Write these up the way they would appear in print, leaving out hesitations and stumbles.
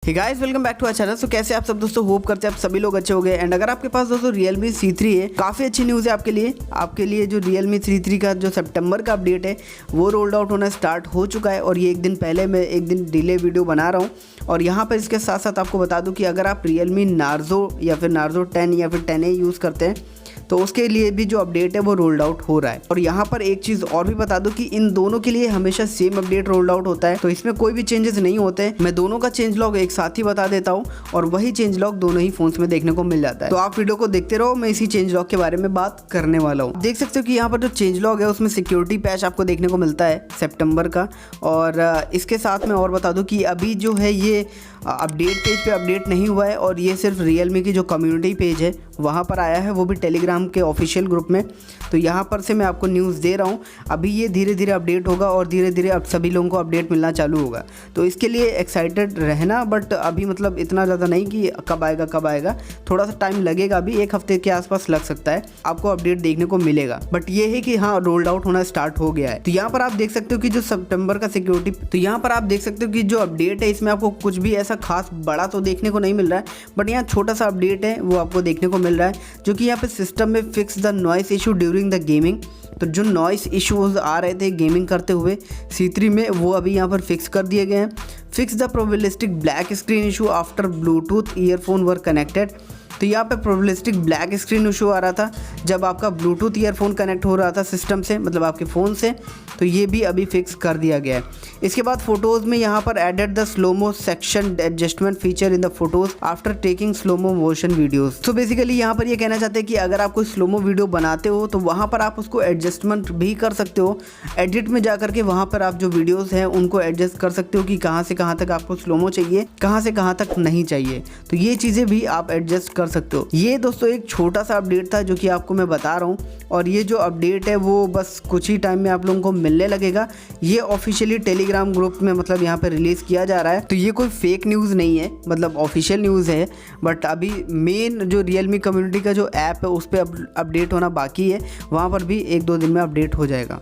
Hey guys, welcome back to our channel. So कैसे आप सब दोस्तों, होप करते हैं आप सभी लोग अच्छे हो गए। एंड अगर आपके पास दोस्तों Realme C3 है, काफ़ी अच्छी न्यूज़ है आपके लिए जो Realme C3 का जो सितंबर का अपडेट है वो रोल्ड आउट होना स्टार्ट हो चुका है। और ये एक दिन पहले मैं एक दिन डिले वीडियो बना रहा हूँ। और यहाँ पर इसके साथ साथ आपको बता दूँ कि अगर आप Realme Narzo या फिर Narzo 10 या फिर 10A यूज़ करते हैं तो उसके लिए भी जो अपडेट है वो रोल्ड आउट हो रहा है। और यहाँ पर एक चीज़ और भी बता दूं कि इन दोनों के लिए हमेशा सेम अपडेट रोल्ड आउट होता है, तो इसमें कोई भी चेंजेस नहीं होते। मैं दोनों का चेंज लॉग एक साथ ही बता देता हूँ और वही चेंज लॉग दोनों ही फोन्स में देखने को मिल जाता है। तो आप वीडियो को देखते रहो, मैं इसी चेंज लॉग के बारे में बात करने वाला हूँ। देख सकते हो कि यहाँ पर जो चेंज लॉग है उसमें सिक्योरिटी पैच आपको देखने को मिलता है सितंबर का। और इसके साथ में और बता दूँ कि अभी जो है ये अपडेट पेज पे अपडेट नहीं हुआ है और ये सिर्फ Realme की जो कम्युनिटी पेज है वहाँ पर आया है, वो भी टेलीग्राम के ऑफिशियल ग्रुप में। तो यहाँ पर से मैं आपको न्यूज़ दे रहा हूँ। अभी ये धीरे धीरे अपडेट होगा और धीरे धीरे अब सभी लोगों को अपडेट मिलना चालू होगा। तो इसके लिए एक्साइटेड रहना, बट अभी मतलब इतना ज़्यादा नहीं कि कब आएगा, थोड़ा सा टाइम लगेगा। अभी एक हफ्ते के आसपास लग सकता है, आपको अपडेट देखने को मिलेगा। बट ये है कि हाँ, रोल्ड आउट होना स्टार्ट हो गया है। तो यहाँ पर आप देख सकते हो कि जो सितंबर का सिक्योरिटी, तो यहाँ पर आप देख सकते हो कि जो अपडेट है इसमें आपको कुछ भी ऐसा खास बड़ा तो देखने को नहीं मिल रहा है, बट यहाँ छोटा सा अपडेट है वो आपको देखने को मिल रहा है, जो कि यहाँ पे सिस्टम में fix the noise issue during the gaming. तो जो नॉइस इश्यूज आ रहे थे गेमिंग करते हुए C3 में, वो अभी यहाँ पर फिक्स कर दिए गए हैं। Fix the probabilistic black screen issue after Bluetooth earphone were connected. तो यहाँ पे प्रोबेबिलिस्टिक ब्लैक स्क्रीन इशू आ रहा था जब आपका ब्लूटूथ ईयरफोन कनेक्ट हो रहा था सिस्टम से, मतलब आपके फ़ोन से। तो ये भी अभी फिक्स कर दिया गया है। इसके बाद फ़ोटोज़ में यहाँ पर added the slomo section adjustment feature in the photos after taking slomo motion videos. तो बेसिकली यहाँ पर ये कहना चाहते हैं कि अगर आप कोई स्लोमो वीडियो बनाते हो तो वहाँ पर आप उसको एडजस्टमेंट भी कर सकते हो। एडिट में जा करके वहाँ पर आप जो वीडियोज़ हैं उनको एडजस्ट कर सकते हो कि कहाँ से कहाँ तक आपको स्लोमो चाहिए, कहाँ से कहाँ तक नहीं चाहिए। तो ये चीज़ें भी आप एडजस्ट कर सकते हो। ये दोस्तों एक छोटा सा अपडेट था जो कि आपको मैं बता रहा हूँ। और ये जो अपडेट है वो बस कुछ ही टाइम में आप लोगों को मिलने लगेगा। ये ऑफिशियली टेलीग्राम ग्रुप में मतलब यहाँ पे रिलीज़ किया जा रहा है। तो ये कोई फेक न्यूज़ नहीं है, मतलब ऑफिशियल न्यूज़ है। बट अभी मेन जो Realme कम्युनिटी का जो ऐप है उस पर अपडेट होना बाकी है, वहाँ पर भी 1-2 दिन में अपडेट हो जाएगा।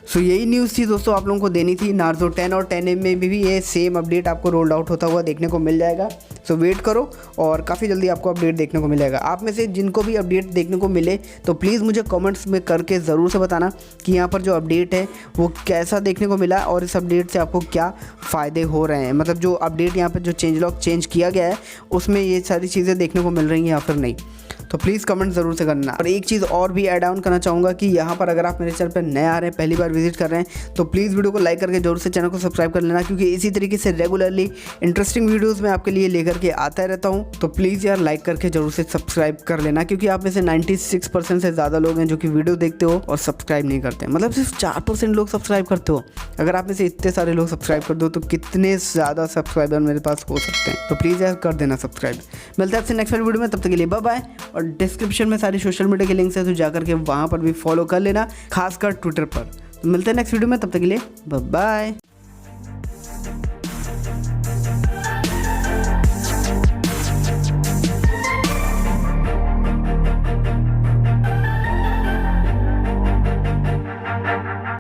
सो यही न्यूज़ थी दोस्तों, आप लोगों को देनी थी। Narzo 10 और 10A में भी ये सेम अपडेट आपको रोल्ड आउट होता हुआ देखने को मिल जाएगा। सो वेट करो और काफ़ी जल्दी आपको अपडेट देखने को मिलेगा। आप में से जिनको भी अपडेट देखने को मिले तो प्लीज़ मुझे कमेंट्स में करके ज़रूर से बताना कि यहाँ पर जो अपडेट है वो कैसा देखने को मिला और इस अपडेट से आपको क्या फ़ायदे हो रहे हैं। मतलब जो अपडेट यहाँ पर जो चेंज लॉग चेंज किया गया है उसमें ये सारी चीज़ें देखने को मिल रही हैं या फिर नहीं। तो प्लीज़ कमेंट ज़रूर से करना। और एक चीज़ और भी ऐड ऑन करना चाहूँगा कि यहाँ पर अगर आप मेरे चैनल पर नए आ रहे हैं, पहली बार विजिट कर रहे हैं, तो प्लीज़ वीडियो को लाइक करके जरूर से चैनल को सब्सक्राइब कर लेना, क्योंकि इसी तरीके से रेगुलरली इंटरेस्टिंग वीडियोज़ मैं आपके लिए लेकर के आता रहता हूँ। तो प्लीज़ यार लाइक करके जरूर से सब्सक्राइब कर लेना, क्योंकि आप में से 96% से ज़्यादा लोग हैं जो कि वीडियो देखते हो और सब्सक्राइब नहीं करते। मतलब सिर्फ 4% लोग सब्सक्राइब करते हो। अगर आप में से इतने सारे लोग सब्सक्राइब कर दो तो कितने ज़्यादा सब्सक्राइबर मेरे पास हो सकते हैं। तो प्लीज़ यार कर देना सब्सक्राइब। मिलते हैं आपसे नेक्स्ट वीडियो में, तब तक के लिए बाय बाय। और डिस्क्रिप्शन में सारी सोशल मीडिया के लिंक्स है, तो जाकर के वहाँ पर भी फॉलो कर लेना, खासकर ट्विटर पर। तो मिलते हैं नेक्स्ट वीडियो में, तब तक के लिए बाय बाय।